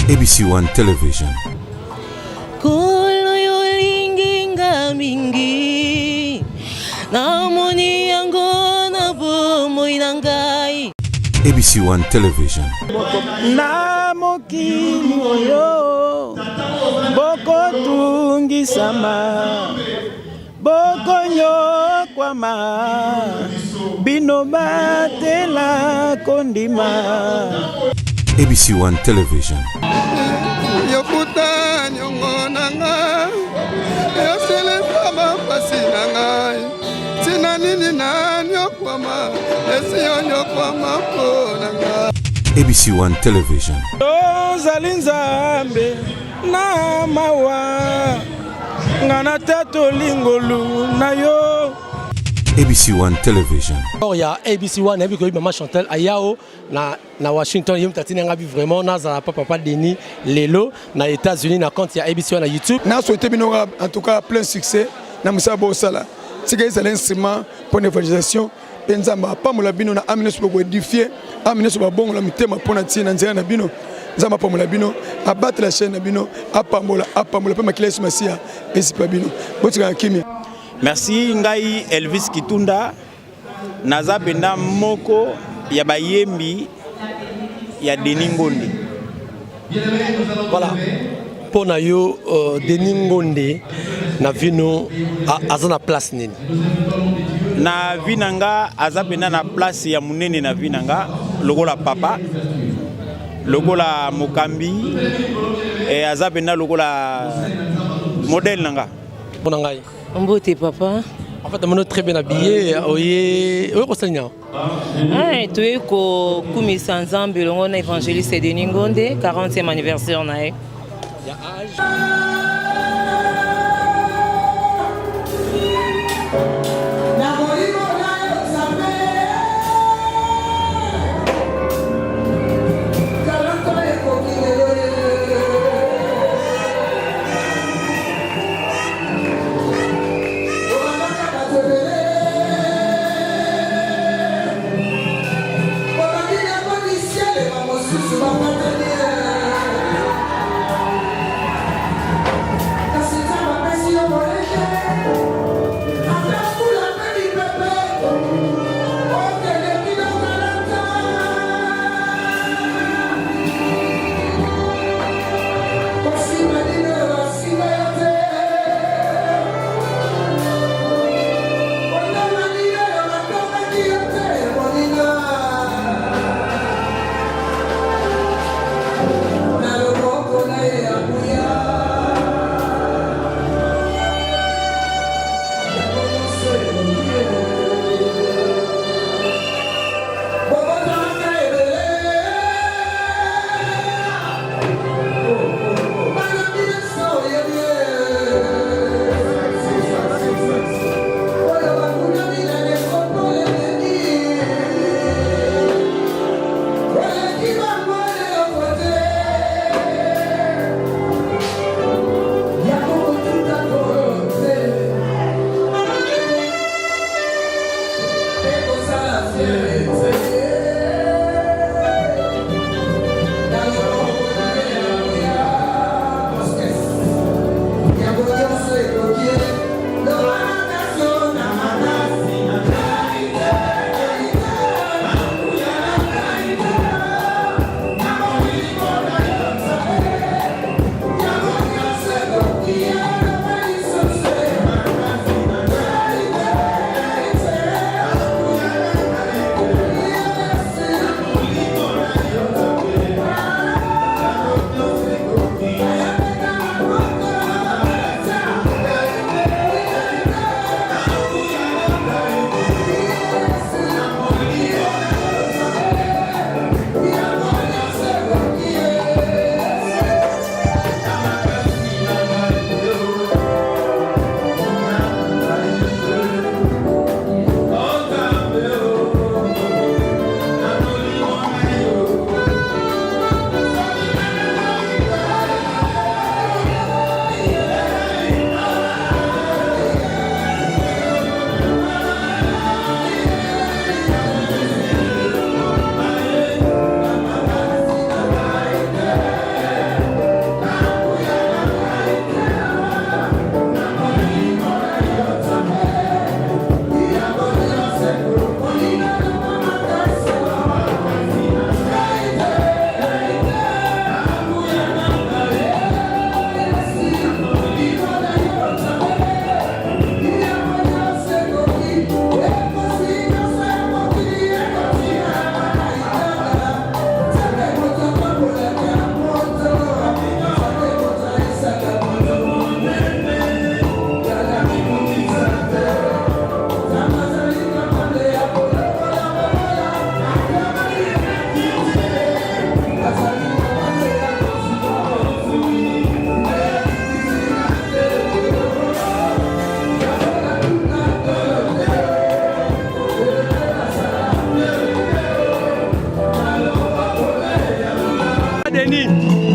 ABC1 Television. Kolo yolinginga mingi namoni yango na bomoi na ngai. ABC1 Television. Na mokili oyo boko tungisama boko nyokwama bino batela kondima. ABC1 Television. Yokuta nyongo nanga yosele sama pasi nanga tina nini na nyokwama esiyo nyokwama po nanga. ABC1 Television. Ozali nzambe na mawa ngana tato lingolu na yo. ABC1 Television. Il y a ABC1 et puis maman Chantal Ayao na Washington yum tatine ngabi vraiment na za papa Denis Lelo na États-Unis na compte il y a ABC1 na YouTube. Na souhaité bino en tout cas plein succès na musabo sala. C'est que c'est l'instrument pour l'évangélisation. Benzamba pas mo la bino na amine so ko édifier amine so ba bon la mitema pona tina nzela na bino. Nzamba pa mo la bino abattre la chaîne na bino apamola pe makile so masia esipa bino. Botika kimi. Merci ngai Elvis Kitunda naza benda moko ya bayembi ya Denis Ngonde. Voilà. Pona yo Denis Ngonde na vino azana place nini. Na vinanga aza benda na place ya munene na vinanga lokola papa lokola mokambi aza benda lokola modèle nanga. Pona ngai. Mbote papa. En fait, on est très bien habillé. Oui, Tu es comme sans Nzambe, on a évangéliste Denis Ngonde, 40e anniversaire nae. Il y a âge.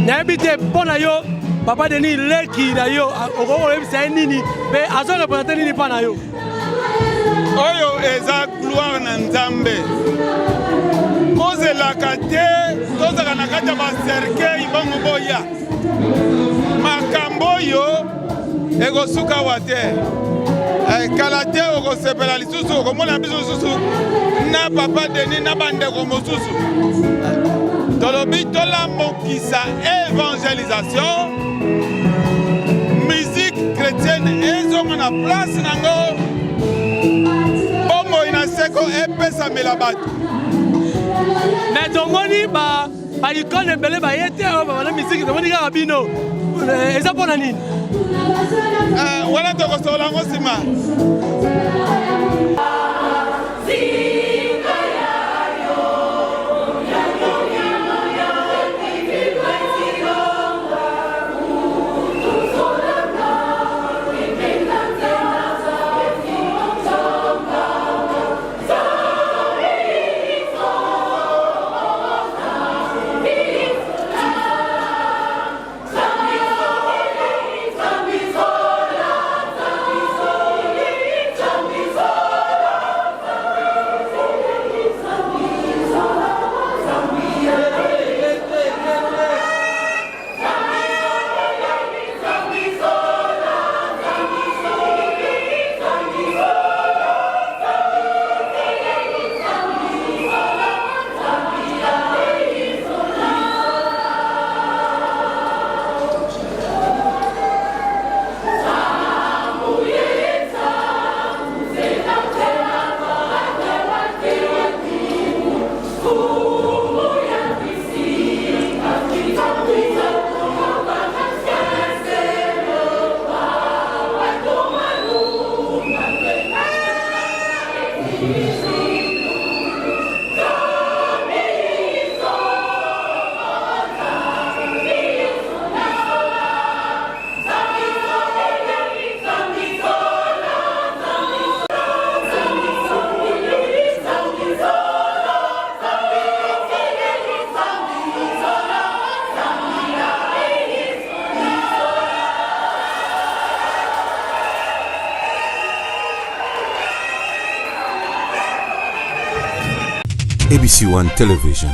N'habite bon ayo, papa Denis leki na yo, okoko c'est nini, mais azo représenter nini pa na yo. Oyo eza gloire na Nzambe. Kozela kate, tozaka na kati ya bacercueil bongo boya. Makambo yo ekosuka wa te. Kala te okosepela lisusu okomona biso lisusu na papa Denis na bandeko mosusu. Tolobi tolambokisa évangélisation, musique chrétienne ezonga na place nango, bomo inaseko epesamela bato. Mais tomoni ba icône belé ba yete ba na musique tomoni ka bino. Eza pona nini? Wana tokosola ngo sima. ABC One Television.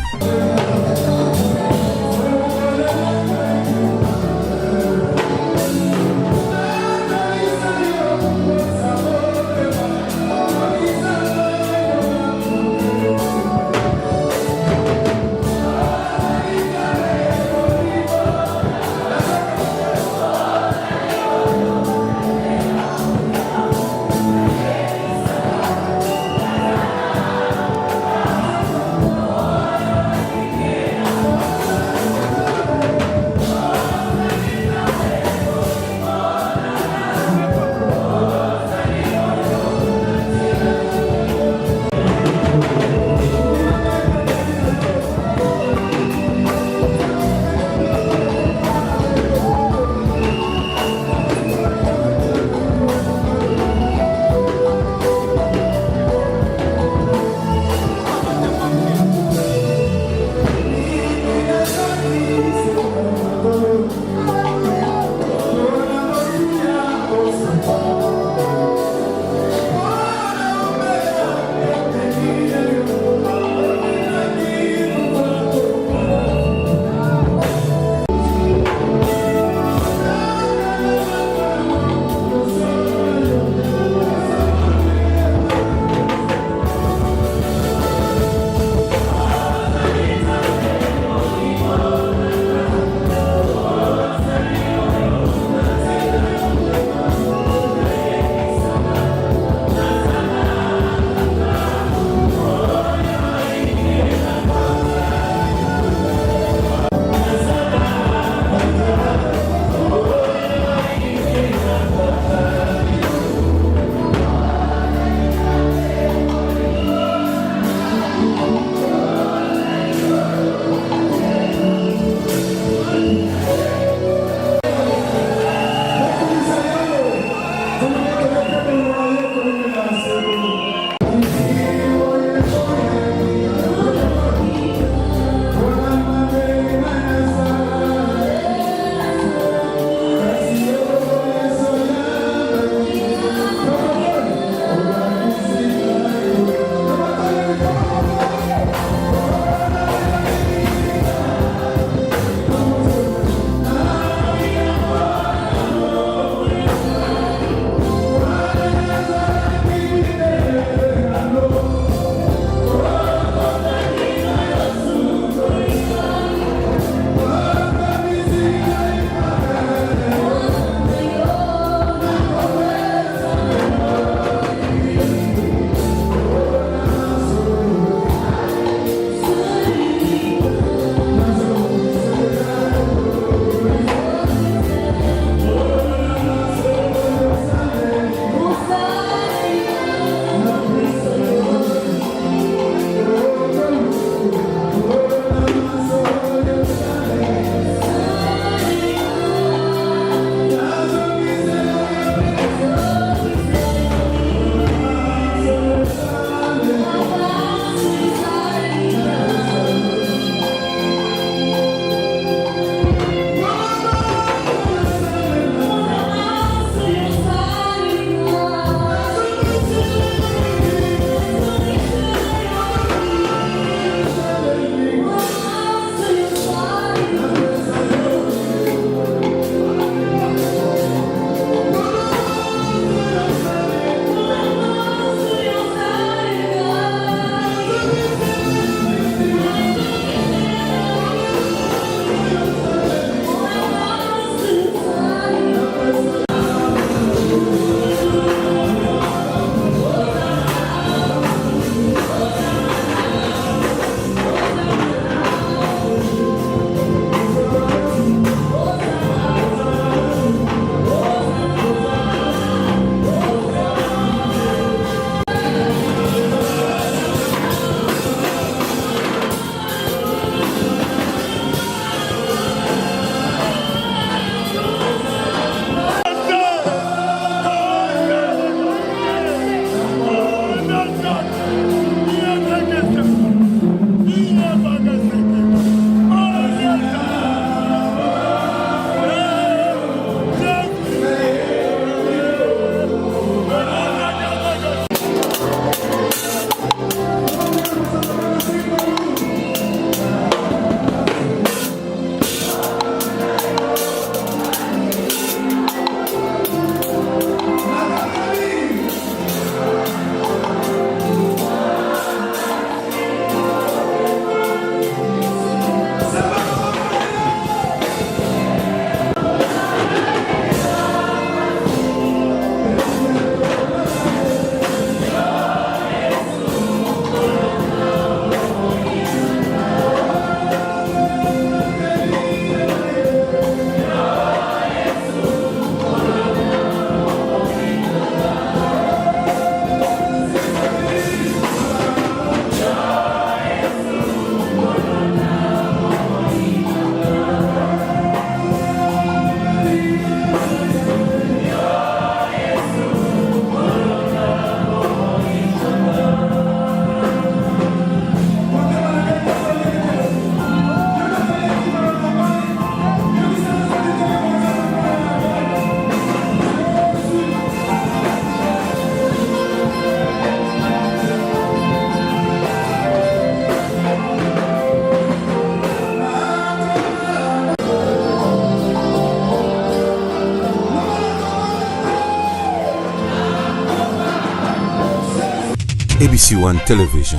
ABC One Television.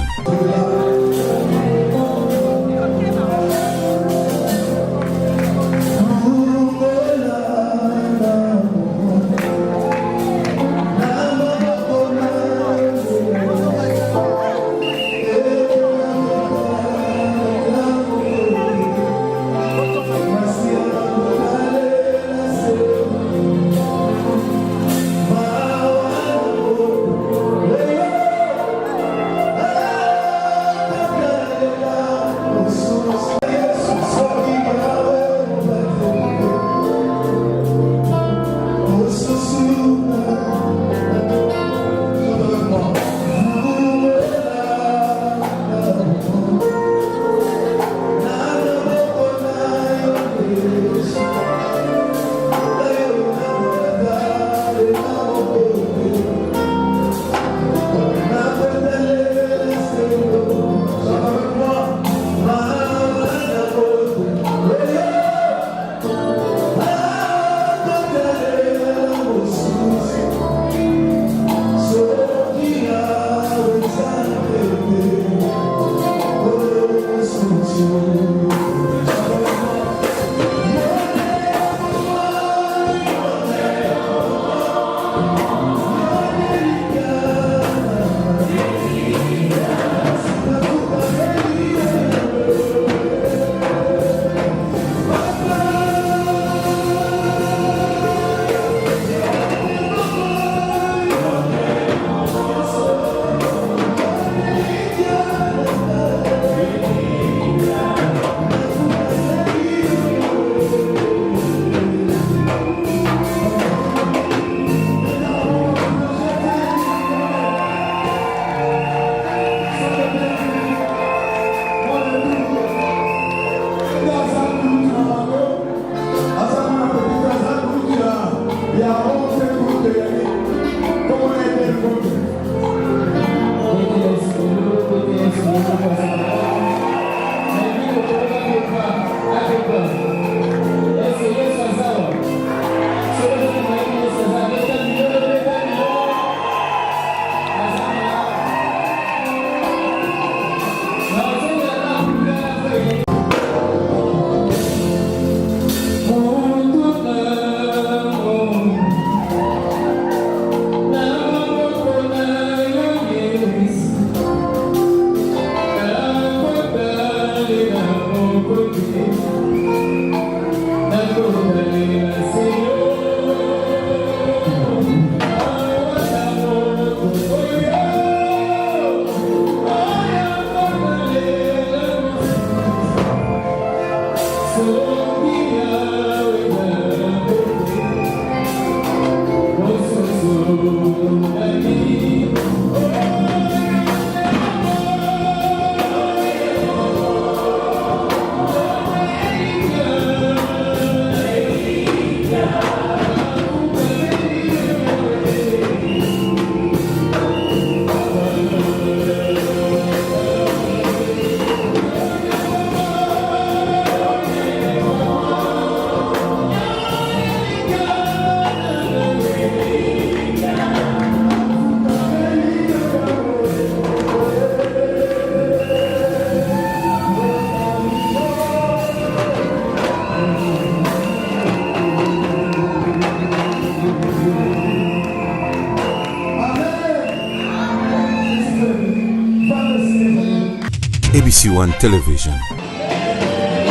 ABC One Television.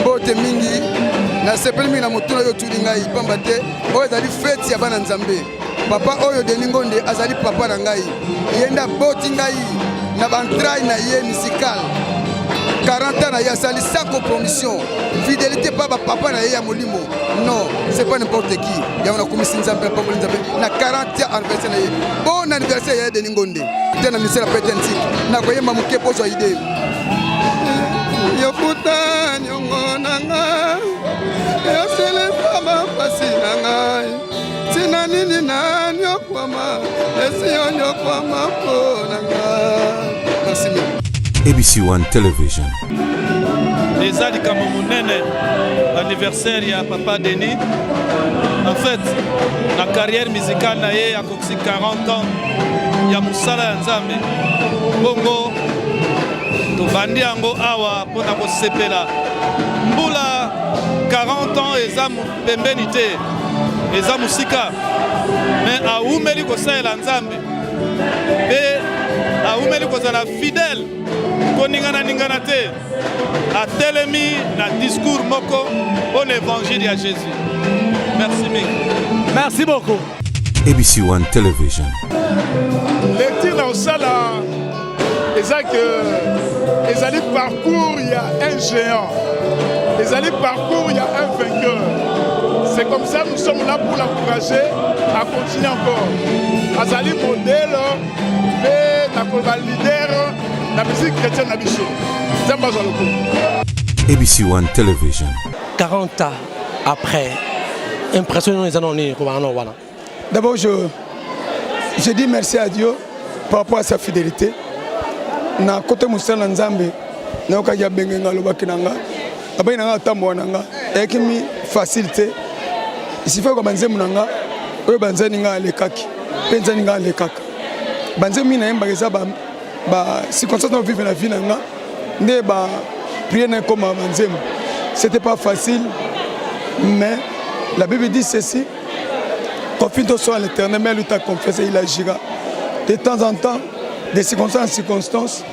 Mbote mingi na sepeli mingi na motuna yo tuli ngai pamba te oyo ezali feti ya bana nzambe. Papa oyo Denis Ngonde azali papa na ngai. Yenda boti ngai na bantrai na ye musical. 40 ans na ye asali sans compromission. Fidélité pas papa na ye ya molimo. Non, c'est pas n'importe qui. Ya on a commis nzambe papa nzambe na 40 anniversaire na ye. Bon anniversaire ya Denis Ngonde. Tena misela petentique. Na koyemba muke pozo idée. Yokuta nyongo nanga yosele pama pasi nanga tina nini na nyokwama esiyo nyokwama po nanga. Merci. ABC One Television. Les Adika Momunene, l'anniversaire ya Papa Denis. En fait, la carrière musicale na ye a 40 ans. ya musala ya nzambe bongo tobandi yango awa mpona kosepela mbula 40 ans eza pembeni te eza musika me aumeli kosalela nzambe mpe aumeli kozala fidèle koningana te atelemi na discours moko mpona évangile ya Jésus. Merci mingi. Merci beaucoup. ABC One Television. lecture na osala eza que ezali parcours il y a un géant, ezali parcours il y a un vainqueur. C'est comme ça nous sommes là pour l'encourager à continuer encore. Azali modèle et na leader la musique chrétienne na biso. Zamba zaloko. ABC One Television. 40 ans après, impressionnant les années comme on voilà. D'abord je dis merci à Dieu par rapport à sa fidélité. Na côté musala nzambe na okaja bengenga lobaki nanga. Abai nanga tambo nanga. Ekimi facilité. Il faut que banzemu nanga oyo banzani nga lekaki. Penzani nga lekaka. Banzemu na yemba eza ba circonstances de vivre la vie nanga. Nde ba prier na comme banzemu. C'était pas facile mais la Bible dit ceci. Confie-toi sur l'Éternel, mais lui t'a confessé, il agira. De temps en temps, de circonstances en circonstances,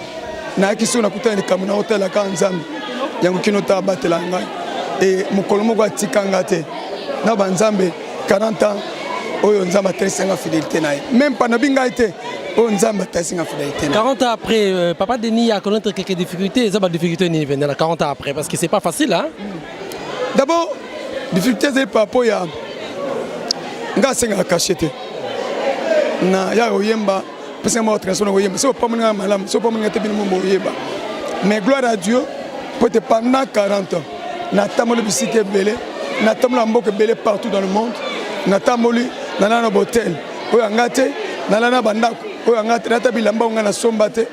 na qui sont na kuta ni kamuna hotel la kanzambi. Yango kinota batela ngai. Et mukolomo kwa tikanga te. Na banzambe 40 ans oyo nzamba tesinga fidélité nae. Même pas na binga été oyo nzamba tesinga fidélité nae. 40 ans après, Papa Denis a connaître quelques difficultés, ça va difficulté ni venir 40 ans après parce que c'est pas facile hein. D'abord, difficulté c'est par rapport à nga senga kachete na ya oyemba pesa mo transformer oyemba so pas mona malam so pas mona te bino mo oyeba mais gloire à Dieu pour te pendant 40 ans na tamolo bisike belé na tamolo mboke belé partout dans le monde na tamoli na na hôtel oyo ngate na na bandako oyo ngate na tabilamba nga na somba te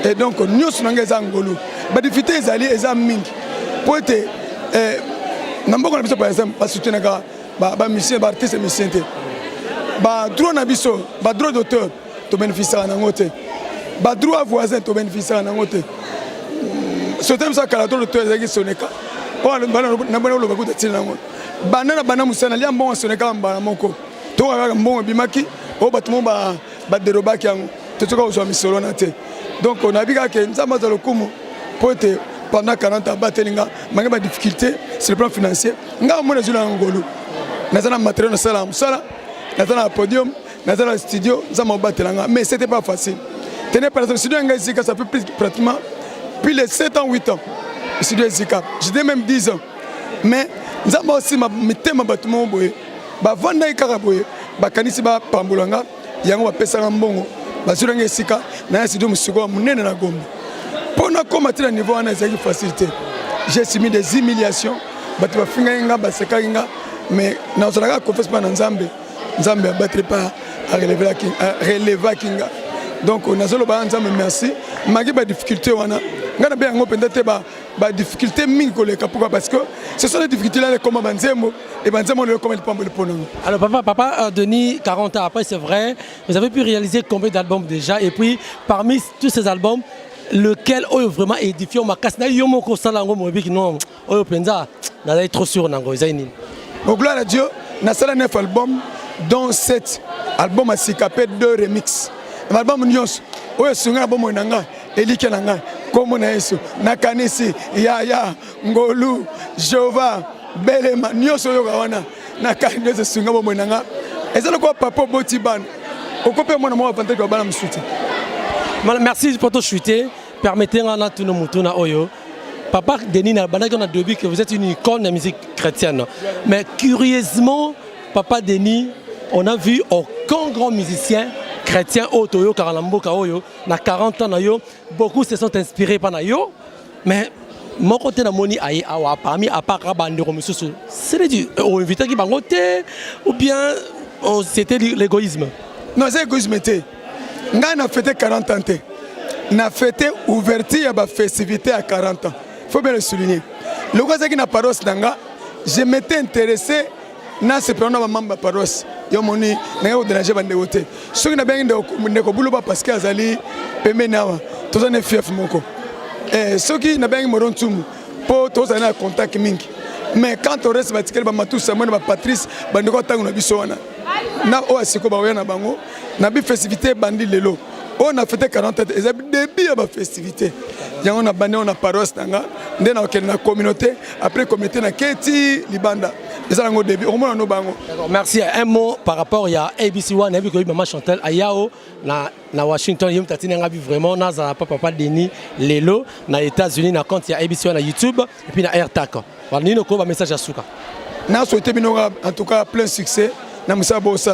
et donc nyos na ngeza ngolu ba difficulté ezali eza mingi pour te na mboko na biso par exemple pas soutenir ba musicien ba artiste musicien te ba droit na biso ba droit d'auteur to bénéficier na ngote ba droit voisin to bénéficier na ngote so tem ça kala droit d'auteur ezaki soneka on na bana lo ba kuta tina ngo bana musana lia mbongo soneka mbana moko to ka mbongo bimaki o batumo ba derobaki yango to toka uzwa misolo na te donc on a vu que nzamba za lokumu pote pendant 40 ans batelinga manga ba difficulté sur le plan financier nga mo na zula ngolu nazana matériel na sala musala nazana podium nazana studio nzamba batelanga mais c'était pas facile tenez par exemple studio nga zika ça fait pratiquement plus de 7 ans 8 ans studio zika j'ai même 10 ans mais nzamba aussi ma mitema batumo boye ba vanda ikaka boye ba kanisi ba pambulanga yango ba pesa mbongo bazura nga sika na studio musiko munene na Gombe. Pour nous combattre à niveau wana ezaki facilité. J'ai subi des humiliations, batu bafinga nga baseka nga mais na osala confiance pa na Nzambe. Nzambe abattre pas à relever kinga. Donc on a solo ba Nzambe merci. Magi ba difficulté wana. Nga na be yango pendate ba difficulté mingi koleka pourquoi parce que ce sont les difficultés là comme banzembo et banzembo le comme le pambole ponongo. Alors papa Denis 40 ans après c'est vrai, vous avez pu réaliser combien d'albums déjà et puis parmi tous ces albums lequel oyo vraiment édifié makasi na yo moko sala ngo mobiki non oyo penza na trop sûr nango zaini. Au gloire à Dieu, na sala 9 albums dont 7 albums à sikapé 2 remix. Album nyos oyo sunga album nanga elike nanga comme na Yesu na kanisi ya ngolu Jova belema nyos oyo kawana na kanisi sunga album nanga ezalo ko papa botiban okope mwana mwa avantage kwa bana msuti. Merci pour ton chuté. Permettez-moi de nous montrer Oyo. Papa Denis n'a pas dit que vous êtes une icône de la musique chrétienne. Mais curieusement, Papa Denis, on a vu aucun grand musicien chrétien au Toyo Karalambo Kaoyo, na 40 ans beaucoup se sont inspirés par Nayo. Mais mon côté na moni aïe awa parmi à part Rabandero Mususu. C'est dit on invité qui bangote ou bien c'était l'égoïsme. Non, c'est l'égoïsme. On a fêté 40 ans. On a fêté ouverture à la festivité à 40 ans. Il faut bien le souligner. Le gars qui n'a pas paroisse, je m'étais intéressé à ce période de ma paroisse. yo moni na yo déranger bande wote soki na bengi ndeko buluba parce que azali pembeni awa tozane fief moko soki na bengi moron tumu po tozana na contact mingi mais quand on reste batikeli ba matusa mona ba Patrice bandeko tango na biso wana na o asiko ba na bango na bi festivité bandi lelo on a fêté 40 ans et début à festivité yango na bande on a paroisse nanga ndena okende na communauté après communauté na keti libanda. Merci. Un mot par rapport à ABC One, on a vu que Maman Chantal à Yao, na Washington, il y a vraiment Papa Denis Lelo, na États-Unis, na compte ABC One à YouTube et puis na AirTag. Voilà, nous avons un message à Souka. Nous souhaitons en tout cas plein succès. Nous avons c'est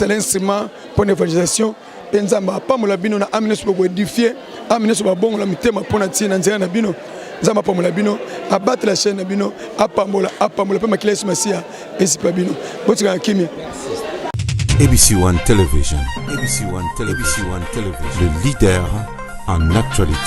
un instrument pour l'évangélisation. Penzamba pas mo labino na amine so édifier, amine so bon la mitema pour na tina nzela na bino. Zama pa mo labino abattre la chaîne na bino apamola pe makila yesu masia esipa bino. Botika kimia. ABC One Television. ABC One Television. Le leader en actualité.